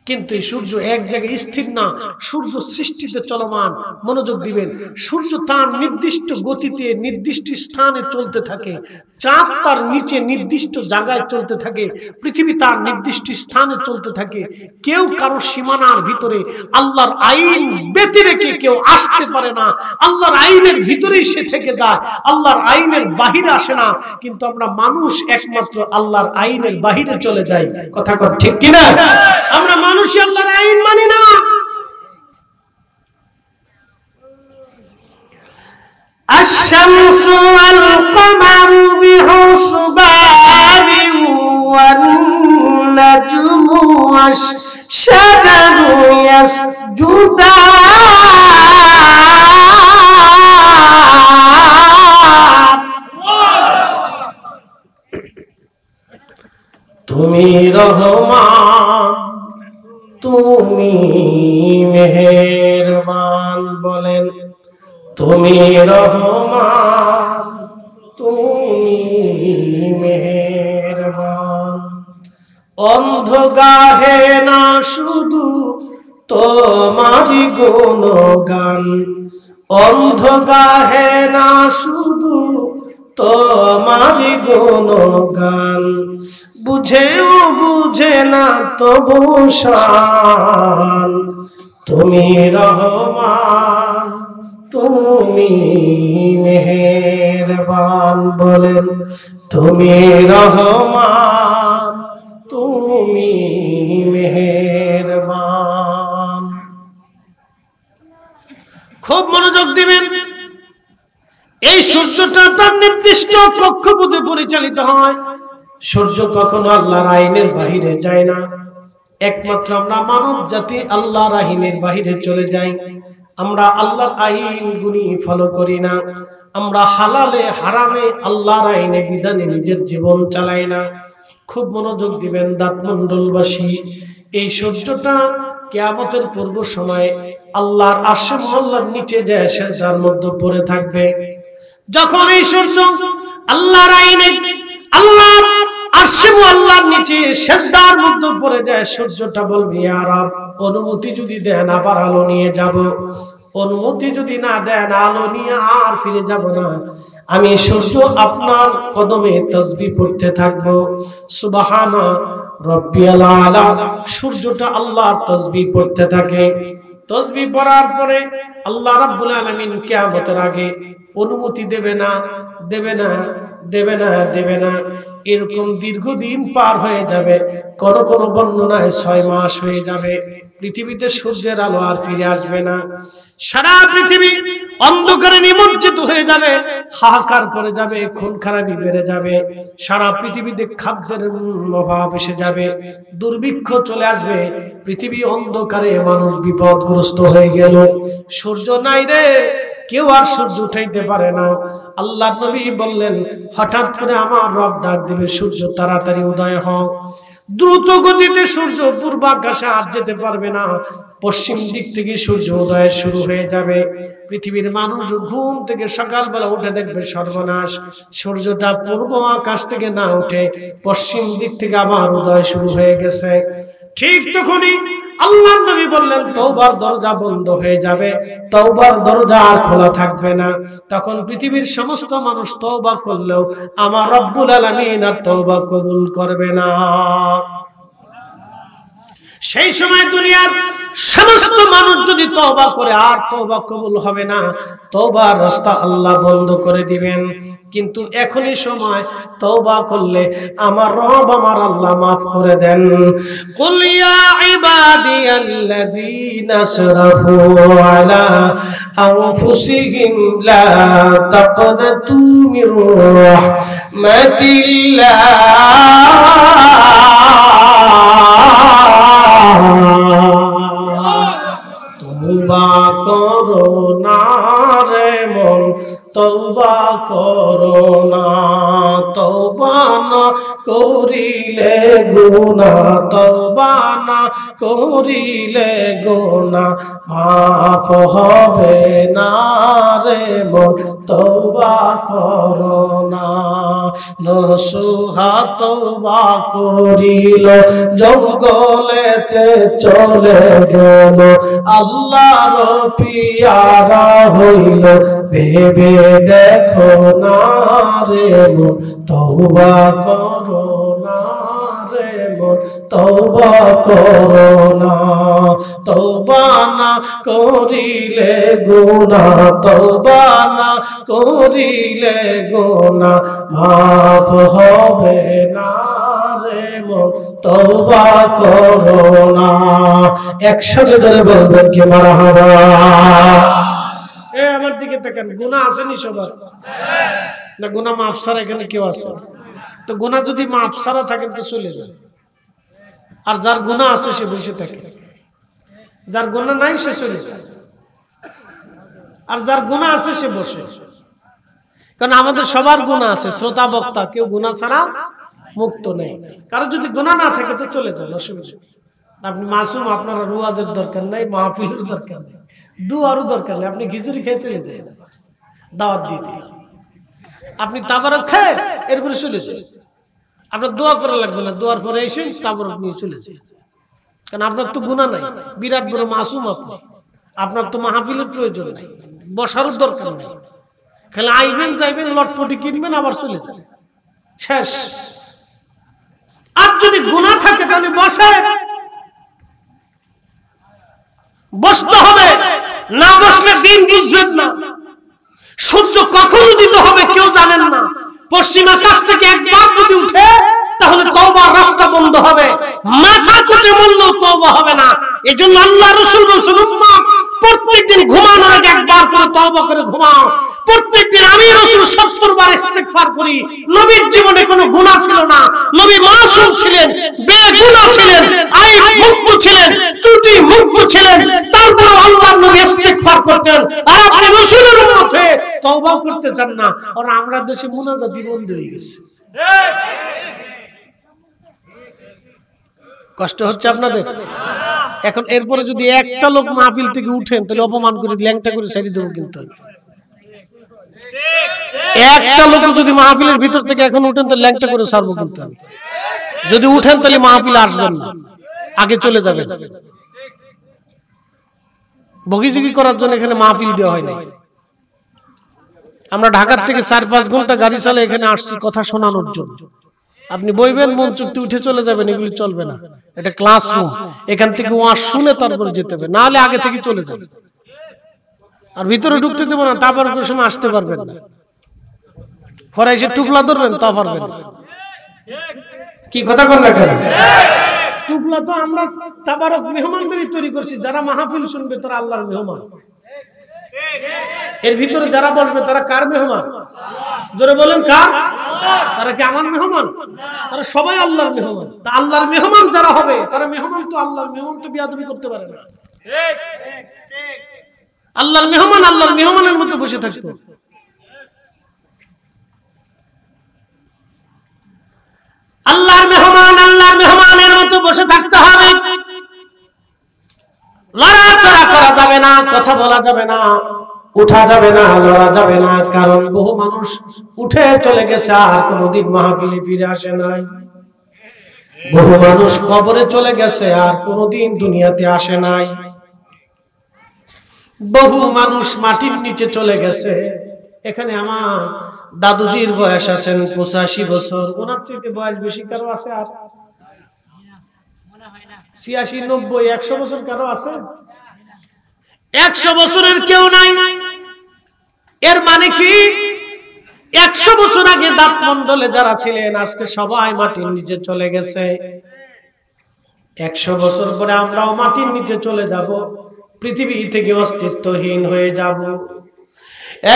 কিন্তু এই সূর্য এক জায়গায় স্থির না, সূর্য সৃষ্টিতে চলমান। মনোযোগ দিবেন, সূর্য তার নির্দিষ্ট গতিতে নির্দিষ্ট স্থানে চলতে থাকে, চাঁদ তার নিচে নির্দিষ্ট জায়গায় চলতে থাকে, পৃথিবী তার নির্দিষ্ট স্থানে চলতে থাকে। কেউ কারো সীমানার ভিতরে আল্লাহর আইন ব্যতি রেখে কেউ আসতে পারে না। আল্লাহর আইনের ভিতরেই সে থেকে যায়, আল্লাহর আইনের বাহিরে আসে না। কিন্তু আমরা মানুষ একমাত্র আল্লাহর আইনের বাহিরে চলে যাই। কথা কর ঠিক কিনা? আমরা মানুষই আল্লাহর আইন মানি না। আশ-শামসু ওয়াল কমারু বিহুসবানিন ওয়ান নাজমু ওয়াশ-শাজারু ইয়াসজুদান। তুমি রহমান, তুমি মেহেরবান, বলেন তুমি রহমান, তুমি মেহেরবান। অন্ধ গাহে না শুধু তোমারি গুণগান, অন্ধ গাহে না শুধু তোমারি গুণগান। বুঝেও বুঝে না তবু শান, তুমি রহমান, তুমি মেহেরবান। রহমান বলেন তুমি রহমান তুমি মেহেরবান। খুব মনোযোগ দিবেন। এই সূর্যটা তার নির্দিষ্ট কক্ষপথে পরিচালিত হয়। সূর্য কখনো আল্লাহর আইনের বাহিরে যায় না। একমাত্র আমরা মানব জাতি আল্লাহর আইনের বাহিরে চলে যাই। আমরা আল্লাহর আইনগুলি ফলো করি না। আমরা হালালে হারামে আল্লাহর আইনে বিধানে নিজের জীবন চালাই না। খুব মনোযোগ দিবেন দাঁতমণ্ডলবাসী। এই সূর্যটা কিয়ামতের পূর্ব সময়ে আল্লাহর আরশে মহল্লার নিচে যায় সেজদার মধ্যে পড়ে থাকবে। যখন এই সূর্য আল্লাহর আইনে আল্লাহর আরশে মহল্লার নিচে সেজদার মধ্যে পড়ে যায়, সূর্যটা বলবে ইয়া রব, অনুমতি যদি দেন আবার আলো নিয়ে যাব। অনুমতি যদি না দেন আলো নিয়ে আর ফিরে যাব না। আমি সূর্য আপনার কদমে তাসবিহ পড়তে থাকবো। সুবহানা রাব্বিয়াল আলা। সূর্যটা আল্লাহর তাসবিহ পড়তে থাকে। তাসবিহ পড়ার পরে আল্লাহ রাব্বুল আলামিন কিয়ামতের আগে অনুমতি দেবে না, দেবে না, দেবে না, দেবে না। এরকম দীর্ঘদিন পার হয়ে যাবে। কোন কোন বর্ণনায় 6 মাস হয়ে যাবে। পৃথিবীতে সূর্যের আলো আর ফিরে আসবে না। সারা পৃথিবী অন্ধকারে নিমজ্জিত হয়ে যাবে, হাহাকার করে যাবে, খুন খারাপি বেড়ে যাবে। সারা পৃথিবীতে খাদ্যের অভাব এসে যাবে, দুর্ভিক্ষ চলে আসবে। পৃথিবী অন্ধকারে, মানুষ বিপদগ্রস্ত হয়ে গেল। সূর্য নাই রে, কেউ আর সূর্য উঠাইতে পারে না। আল্লাহর নবী বললেন হঠাৎ করে আমার রব ডাক দিবে, সূর্য তাড়াতাড়ি উদয় হও। দ্রুত গতিতে সূর্য পূর্ব আকাশে আর যেতে পারবে না। পশ্চিম দিক থেকে সূর্য উদয় শুরু হয়ে যাবে। পৃথিবীর মানুষ ঘুম থেকে সকালবেলা উঠে দেখবে সর্বনাশ, সূর্যটা পূর্ব আকাশ থেকে না উঠে পশ্চিম দিক থেকে আবার উদয় শুরু হয়ে গেছে। ঠিক তখনই আল্লাহর নবী বললেন তওবার দরজা বন্ধ হয়ে যাবে, তওবার দরজা আর খোলা থাকবে না। তখন পৃথিবীর সমস্ত মানুষ তওবা করলেও আমার রব্বুল আলামিন আর তওবা কবুল করবে না। সেই সময় দুনিয়ার সমস্ত মানুষ যদি তওবা করে আর তওবা কবুল হবে না, তওবার রাস্তা আল্লাহ বন্ধ করে দিবেন। কিন্তু এখনই সময়, তওবা করলে আমার রব আমার আল্লাহ maaf করে দেন। কুল ইয়া ইবাদিয়াল্লাযীনা আসরাফু আলা আনফুসিহিম লা তাকনাতু মির রাহমাতিল্লাহ তওবা করো না রে মন, তওবা করো না। তওবা না করিলে গুনাহ, তওবা না করিলে গুনাহ মাফ হবে না রে মন, তওবা করো না। নসুহা তওবা করিল, জঙ্গলেতে চলে গেল, আল্লাহর পিয়ারা হইল, ভেবে দেখো না রে মন, তওবা করো না রে মন, তওবা করো না। তওবা না করিলে গুনাহ, তওবা না করিলে গুনাহ মাফ হবে না রে মন, তওবা করো না। একসাথে ধরে বলবেন কি মারহাবা। আমার দিকে দেখেন, গুনাহ আসেনি সবার না? গুনাহ মাফ ছাড়া এখানে কেউ আছে? তো গুনাহ যদি মাফ ছাড়া থাকে তো চলে যান। আর যার গুনাহ আছে সে বসে থাকে, যার গুনাহ নাই সে চলে যায়। আর যার গুনাহ আছে সে বসে। কারণ আমাদের সবার গুনাহ আছে, শ্রোতা বক্তা কেউ গুনাহ ছাড়া মুক্ত নেই। কারো যদি গুনাহ না থাকে তো চলে যান, অসুবিধা নেই। আপনি মাসুম, আপনার রুয়াজের দরকার নাই, মাহফিলের দরকার নেই, দুয়ারও দরকার নেই। আপনি খিচুড়ি খেয়ে চলে যায়, দাওয়াত দিয়ে দিলাম, আপনি তাবারক খেয়ে এরপরে চলে যায়। আপনার দোয়া করা লাগবে না, দোয়ার পরে এসে তাবারক নিয়ে চলে যায়। কারণ আপনার তো গুনাহ নাই, বিরাট বড় মাসুম আপনি, আপনার তো মাহফিলের প্রয়োজন নাই, বসারও দরকার নেই। খালি আইবেন যাইবেন, লটপটি কিনবেন, আবার চলে যাবেন, শেষ। আর যদি গুনাহ থাকে তাহলে বসতে হবে, না বসলে দিন বুঝবেন না। সূর্য কখনো দিতে হবে কেউ জানেন না। পশ্চিম আকাশ থেকে একবার যদি উঠে তাহলে তওবার রাস্তা বন্ধ হবে, মাথা কেটে মরলেও তওবা হবে না। এজন্য আল্লাহ রাসূল বলেছেন, উম্মত প্রত্যেকদিন ঘুমানোর আগে একবার করে তওবা করে ঘুমাও। প্রত্যেকদিন আমি রাসূল 70 বার ইস্তিগফার করি। নবীর জীবনে কোনো গুনাহ ছিল না, নবী মাসুম ছিলেন, বেগুনাহ ছিলেন, আইব মুক্ত ছিলেন, ত্রুটি মুক্ত ছিলেন, তারপরে আল্লাহর নবী ইস্তিগফার করতেন। আর আপনি রাসূলের উম্মত হয়ে তওবা করতে চান না। আর আমরা দেশে মুনাজাতি বন্ধ হয়ে গেছে। কষ্ট হচ্ছে আপনাদের? এখন এরপরে যদি একটা লোক মাহফিল থেকে উঠেন তাহলে অপমান করে ল্যাংটা করে ছেড়ে দেবো। কিন্তু একটা লোক যদি মাহফিলের ভিতর থেকে এখন উঠেন তাহলে ল্যাংটা করে ছাড়বো। কিন্তু আমি যদি উঠেন তাহলে মাহফিলে আসবেন না, আগে চলে যাবেন। বগিজুগি করার জন্য এখানে মাহফিল দেওয়া হয় না। আমরা ঢাকার থেকে 4-5 ঘন্টা গাড়ি চালিয়ে এখানে আসছি কথা শোনানোর জন্য। আপনি বইবেন মন চুক্তি উঠে চলে যাবেন, এগুলি চলবে না। এটা ক্লাসরুম, এখান থেকে ওয়াজ শুনে তারপরে যেতে হবে, না হলে আগে থেকে চলে যাবে। আর ভিতরে ঢুকতে দেবো না, তারপর কোনো সময় আসতে পারবেন না। পরে এসে টুপলা ধরবেন তা পারবেন না। কি কথা বল না কেন? টুপলা তো আমরা তাবারক মেহমানদেরই তৈরি করছি, যারা মাহফিল শুনবে তারা আল্লাহর মেহমান। এর ভিতরে যারা বসবে তারা কার মেহমান? জোরে বলেন কার? তারা কি আমার মেহমান? তারা সবাই আল্লাহর মেহমান। তা আল্লাহর মেহমান যারা হবে তারা মেহমান তো আল্লাহর মেহমান তো বিয়াদবি করতে পারে না। আল্লাহর মেহমান আল্লাহর মেহমানের মতো বসে থাকতো। আল্লাহর মেহমান আল্লাহর মেহমানের মতো বসে থাকতে হবে। লড়াচড়া করা যাবে না, কথা বলা যাবে না, উঠা যাবে না, লড়া যাবে না। কারণ বহু মানুষ উঠে চলে গেছে আর কোনোদিন মাহফিলে ফিরে আসে নাই। বহু মানুষ কবরে চলে গেছে আর কোনোদিন দুনিয়াতে আসে নাই। বহু মানুষ মাটির নিচে চলে গেছে। এখানে আমার দাদুজির বয়স আছেন 85 বছর, ওনার থেকে বয়স বেশি কারো আছে? আর 86, 90, 100 বছর কারো আছে? 100 বছরের কেউ নাই। এর মানে কি 100 বছর আগে দাঁত মন্ডলে যারা ছিলেন আজকে সবাই মাটির নিচে চলে গেছে। 100 বছর পরে আমরাও মাটির নিচে চলে যাব, পৃথিবী থেকে অস্তিত্বহীন হয়ে যাব।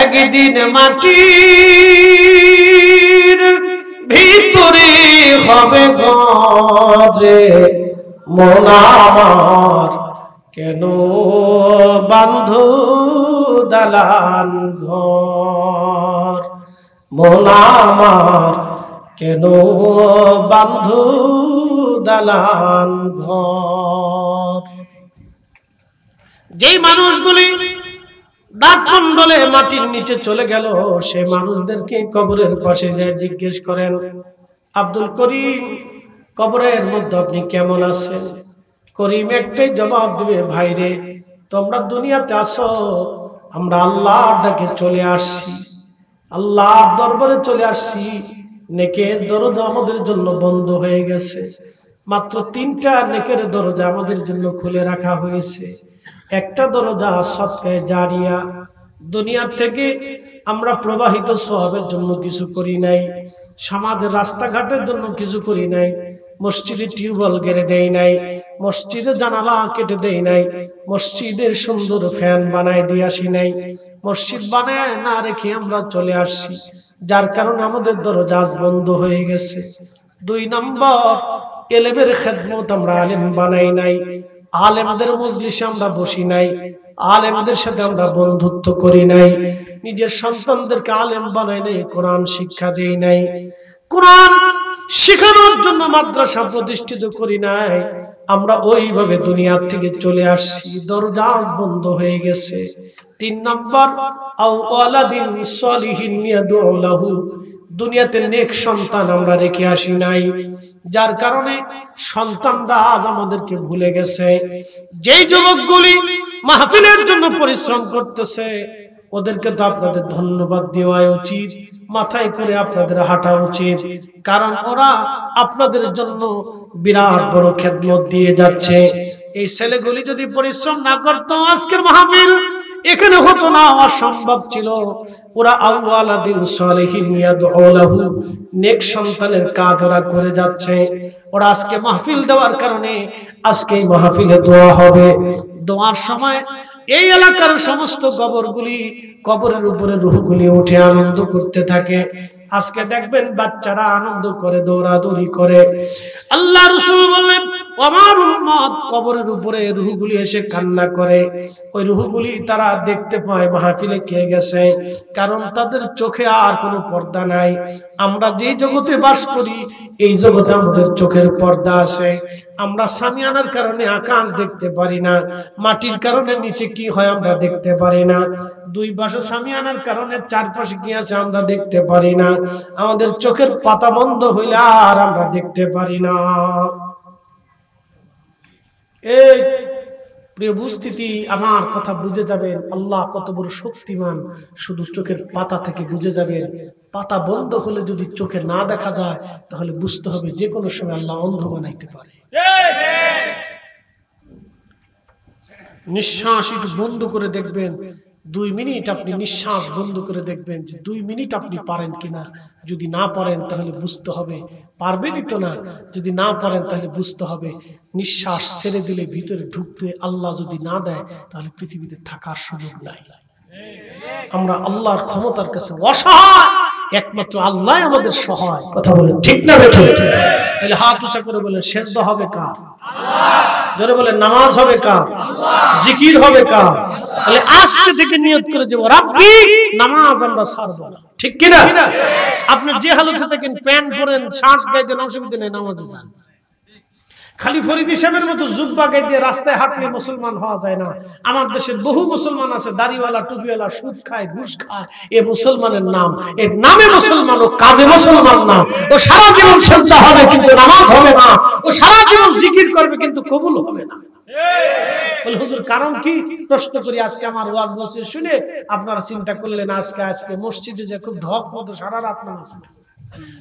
একদিন মাটির ভিতরে হবে ঘরে মন আমার, কেন বান্ধ দালান ঘর? মন আমার কেন বান্ধ দালান ঘর? যেই মানুষগুলি দাঁত মন্ডলে মাটির নিচে চলে গেল সে মানুষদেরকে কবরের পাশে যায় জিজ্ঞেস করেন, আব্দুল করিম কবরের মধ্যে আপনি কেমন আছেন? করিম একটাই জবাব দিবে, ভাইরে তোমরা দুনিয়াতে আসো, আমরা আল্লাহর ডাকে চলে আসছি, আল্লাহর দরবারে চলে আসছি। নেকের দরজা আমাদের জন্য বন্ধ হয়ে গেছে, মাত্র 3টা নেকের দরজা আমাদের জন্য খুলে রাখা হয়েছে। একটা দরজা সদকায়ে জারিয়া, দুনিয়া থেকে আমরা প্রবাহিত সওয়াবের জন্য কিছু করি নাই, সমাজের রাস্তাঘাটের জন্য কিছু করি নাই, মসজিদে টিউবওয়েল গেড়ে দেই নাই, মসজিদে জানালা কেটে দেই নাই, মসজিদের সুন্দর ফ্যান বানায় দিয়ে আসি নাই, মসজিদ বানায় না রেখে আমরা চলে আসছি, যার কারণে আমাদের দরজা বন্ধ হয়ে গেছে। 2 নম্বর, এলেমের খেদমত আমরা আলেম বানাই নাই, আলেমদের মজলিসে আমরা বসি নাই, আলেমদের সাথে আমরা বন্ধুত্ব করি নাই, নিজের সন্তানদেরকে আলেম বানাই নাই, কোরআন শিক্ষা দেই নাই, কোরআন শেখানোর জন্য মাদ্রাসা প্রতিষ্ঠিত করি নাই। আমরা ওইভাবে দুনিয়া থেকে চলে আসছি, দরজা বন্ধ হয়ে গেছে। 3 নম্বর, আও ওয়ালাদিন সলিহিন ইয়াদউ লাহু, দুনিয়াতে নেক সন্তান আমরা রেখে আসি নাই, যার কারণে সন্তানরা আজ আমাদেরকে ভুলে গেছে। যেই যুবকগুলি মাহফিলের জন্য পরিশ্রম করতেছে ওদেরকে তো আপনাদের ধন্যবাদ দেওয়া উচিত, মাথায় করে আপনাদের হাঁটা উচিত, কারণ ওরা আপনাদের জন্য বিরাট বড় খেদমত দিয়ে যাচ্ছে। এই ছেলেগুলি যদি পরিশ্রম না করতো আজকের মাহফিল এখানে হতো না, অসম্ভব ছিল। ওরা আওয়ালাদিন সালিহিন ইয়াদউ লাহু, নেক সন্তানের কাজ ওরা করে যাচ্ছে। ওরা আজকে মাহফিল দেওয়ার কারণে আজকে এই মাহফিলে দোয়া হবে। দোয়ার সময় এই এলাকার সমস্ত কবরের উপরে রূহগুলি উঠে আনন্দ করতে থাকে। আজকে দেখবেন বাচ্চারা আনন্দ করে, দৌড়াদৌড়ি করে। আল্লাহ রাসূল বললেন, আমার উম্মত কবরের উপরে রূহগুলি এসে কান্না করে। ওই রূহগুলি তারা দেখতে পায় মাহফিলে কে গেছে, কারণ তাদের চোখে আর কোনো পর্দা নাই। আমরা যেই জগতে বাস করি এই জগতে আমাদের চোখের পর্দা আছে। আমরা সামিয়ানার কারণে আকাশ দেখতে পারি না, মাটির কারণে নিচে কি হয় আমরা দেখতে পারি না, দুই পাশে সামিয়ানার কারণে চারপাশে কি আছে আমরা দেখতে পারি না। আমাদের চোখের পাতা বন্ধ হইলে আর আমরা দেখতে পারি না। এই প্রিয় উপস্থিতি, আমার কথা বুঝে যাবেন আল্লাহ কত বড় শক্তিমান, শুধু চোখের পাতা থেকে বুঝে যাবেন। পাতা বন্ধ হলে যদি চোখে না দেখা যায় তাহলে বুঝতে হবে যে কোনো সময় আল্লাহ অন্ধ বানাইতে পারে। নিঃশ্বাস একটু বন্ধ করে দেখবেন, 2 মিনিট আপনি নিঃশ্বাস বন্ধ করে দেখবেন যে 2 মিনিট আপনি পারেন কিনা। যদি না পারেন তাহলে বুঝতে হবে পারবেনই তো না। যদি না পারেন তাহলে বুঝতে হবে নিঃশ্বাস ছেড়ে দিলে ভিতরে ঢুকতে আল্লাহ যদি না দেয় তাহলে পৃথিবীতে থাকার সুযোগ নাই। আমরা আল্লাহর ক্ষমতার কাছে অসহায়, একমাত্র আল্লাহ আমাদের সহায়। কথা বলেন ঠিক না বেঠিক? তাহলে হাত উঁচা করে বলেন সেজদা হবে কার? আল্লাহ। জোরে বলেন নামাজ হবে কার? আল্লাহ। জিকির হবে কার? তাহলে আজকে থেকে নিয়ত করে দেব রাব্বি নামাজ আমরা ছাড়ব না। ঠিক কি না? আপনি যে হালতে থাকেন, প্যান্ট পরেন, শার্ট গায়ে দেন, অসুবিধা নেই, নামাজে যান। খালি ফরিদি সাহেবের মতো জুব্বা গায়ে দিয়ে রাস্তায় হাঁটলে মুসলমান হওয়া যায় না। আমার দেশের বহু মুসলমান আছে দাড়িওয়ালা, টুপিওয়ালা, সুদ খায়, ঘুষ খায়। এ মুসলমানের নাম, এর নামে মুসলমান, ও কাজে মুসলমান না। ও সারা জীবন সেজদা হবে কিন্তু নামাজ হবে না। ও সারা জীবন জিকির করবে কিন্তু কবুল হবে না। বলে হুজুর কারণ কি? প্রশ্ন করি। আজকে আমার ওয়াজ নসিহত শুনে আপনারা চিন্তা করলেন আজকে মসজিদে যে খুব ঢক মতো সারা রাত নামাজ পড়ে,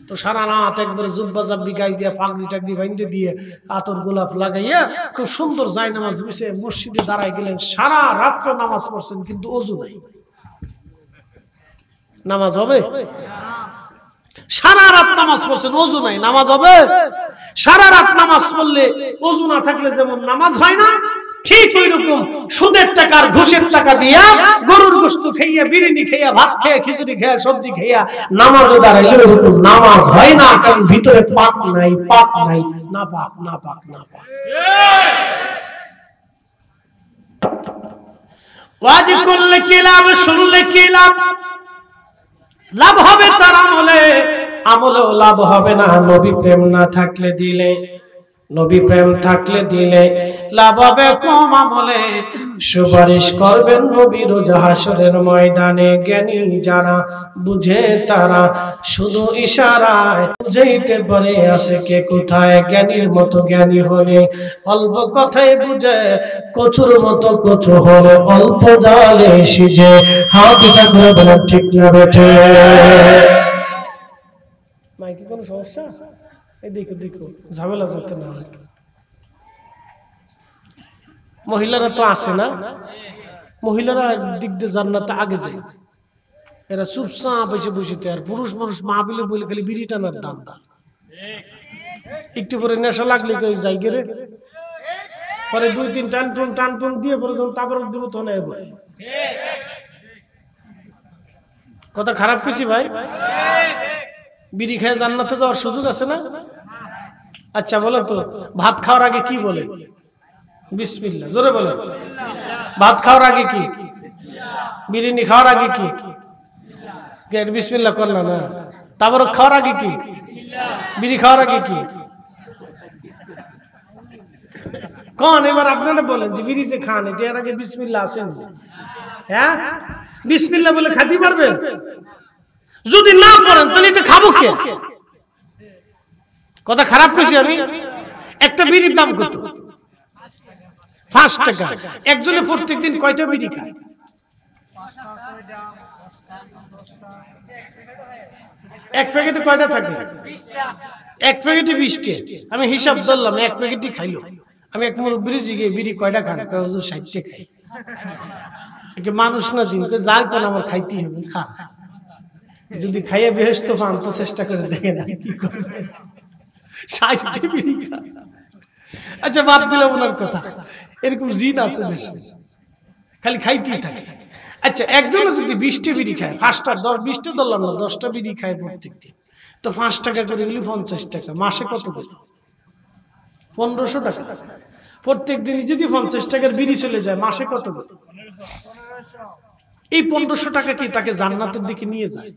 তো সারা রাত একবারে জুব্বা জাব্বি গাই দিয়ে, পাগড়ি টাগড়ি বাইন্ধে দিয়ে, আতর গোলাপ লাগাইয়া খুব সুন্দর জায় নামাজ বিছে মসজিদে দাঁড়ায় গেলেন, সারা রাত্র নামাজ পড়ছেন কিন্তু ওযু নাই। নামাজ হবে? সারা রাত নামাজ পড়ছেন, ওযু নাই, নামাজ হবে? সারা রাত নামাজ পড়লে ওযু না থাকলে যেমন নামাজ হয় না, ঠিক ওই রকম সুদের টাকা আর ঘুষের টাকা দিয়া গরুর গোশত খাইয়া, বিরিয়ানি খাইয়া, ভাত খাইয়া, খিচুড়ি খাইয়া, সবজি খাইয়া নামাজে দাঁড়াইলে ওইরকম নামাজ হয় না। কারণ ভিতরে পাক নাই, পাক নাই, না পাক, না পাক, না পাক। ওয়াজ করলে কি লাভ, শুনলে কি লাভ? লাভ হবে তার আমলে, আমলেও লাভ হবে না নবী প্রেম না থাকলে দিলে। নবী প্রেম থাকলে দিলে লাভ হবে কম আমলে। সুপারিশ করবেন নবী রোজ হাসরের ময়দানে। জ্ঞানী যারা বুঝে তারা শুধু ইশারায় বুঝাইতে পারে আসে কে কোথায়। জ্ঞানীর মতো জ্ঞানী হলে অল্প কথাই বুঝে, কচুর মতো কচু হলে অল্প জালে সিজে। হাত উঁচা করে বলেন ঠিক না বেঠে? মাইকে কোনো সমস্যা? এই দেখো দেখো ঝামেলা যাতে না হয়। মহিলারা তো আসে না, মহিলারা দিক দিয়ে জান্নাতে আগে যায়। এরা চুপচাপ এসে বসিতে, আর পুরুষ মানুষ মাহফিলে বলে খালি বিড়ি টানার দান দান। একটু পরে নেশা লাগলে কেউ যাই গেলে পরে 2-3 টান টুন দিয়ে পরে যখন তারপর দিব তখন বলে। কথা খারাপ কিছু ভাই? বিড়ি খেয়ে জান্নাতে যাওয়ার সুযোগ আছে না? আচ্ছা বলেন তো, ভাত খাওয়ার আগে কি বলে? বিসমিল্লাহ। জোরে বলেন। ভাত খাওয়ার আগে কি? বিরিয়ানি খাওয়ার আগে কি? বিসমিল্লাহ করল না। তারপর খাওয়ার আগে কি? বিড়ি খাওয়ার আগে কি? কোন এবার আপনারা বলেন যে বিড়ি যে খান এটা এর আগে বিসমিল্লাহ আছেন? হ্যাঁ, বিসমিল্লাহ বলে খাইতে পারবেন? যদি না পড়েন তাহলে এটা খাবো কে? কথা খারাপ কইছি আমি? একটা বিড়ির দাম কত? 5 টাকা। একজনে প্রত্যেকদিন কয়টা বিড়ি খায়? এক প্যাকেটে কয়টা থাকে? 1 প্যাকেটে 20টা। আমি হিসাব করলাম 1 প্যাকেটই খাইলো। আমি এক মুরব্বির জিগে বিড়ি কয়টা খান? হুজুর 60টা খাই। মানুষ না জিনকে যা কোন আমার খাইতেই হবে, খা। যদি খাইয়ে বেহেশত পান তো চেষ্টা করে দেখে না কি করবে। 60টি বিড়ি খা। আচ্ছা বাদ দিলাম ওনার কথা, এরকম জিন আছে দেশে খালি খাইতেই থাকে। আচ্ছা একজন যদি 20টা বিড়ি খায়, 5টা 20টা ধরলাম না, 10টা বিড়ি খায় প্রত্যেকদিন, তো 5 টাকা করে গেলে 50 টাকা, মাসে কত গেল? 1500 টাকা। প্রত্যেক দিনই যদি 50 টাকার বিড়ি চলে যায়, মাসে কত গেল? এই 1500 টাকা কি তাকে জান্নাতের দিকে নিয়ে যায়?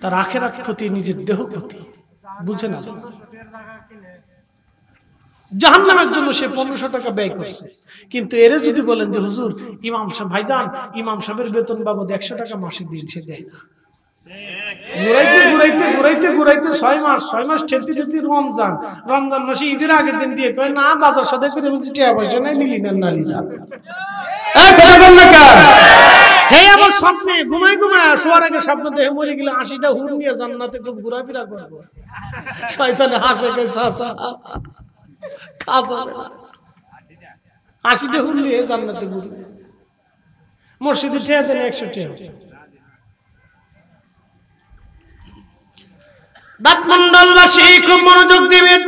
তার আখিরাত ক্ষতি, নিজের দেহ ক্ষতি, বুঝে না। জাহান্নামের জন্য সে 1500 টাকা ব্যয় করছে। কিন্তু এরে যদি বলেন যে হুজুর ইমাম সাহেব, ভাইজান ইমাম সাহেবের বেতন বাবদ 100 টাকা মাসে দিন, সে দেয় না। ঘুরাইতে ঘুরাইতে ঘুরাইতে ঘুরাইতে 6 মাস ঠেলতে ঠেলতে রমজান মাসে ঈদের আগের দিন দিয়ে কয় না বাজার সাথে করে বলছি টাকা পয়সা নাই, নিলি না নালি যান। আবার স্বপ্নে ঘুমায় শোয়ার আগে স্বপ্ন দেখে মরে গেলে 80টা হুর নিয়ে জান্নাতে খুব ঘোরাফেরা করবো। শয়তানে হাসে গে সাসা খাসা 80টা হুর নিয়ে জান্নাতে ঘুরবে। মসজিদে ঠেয়া দেন 100 টাকা। দাঁতমন্ডলবাসী খুব মনোযোগ দিবেন।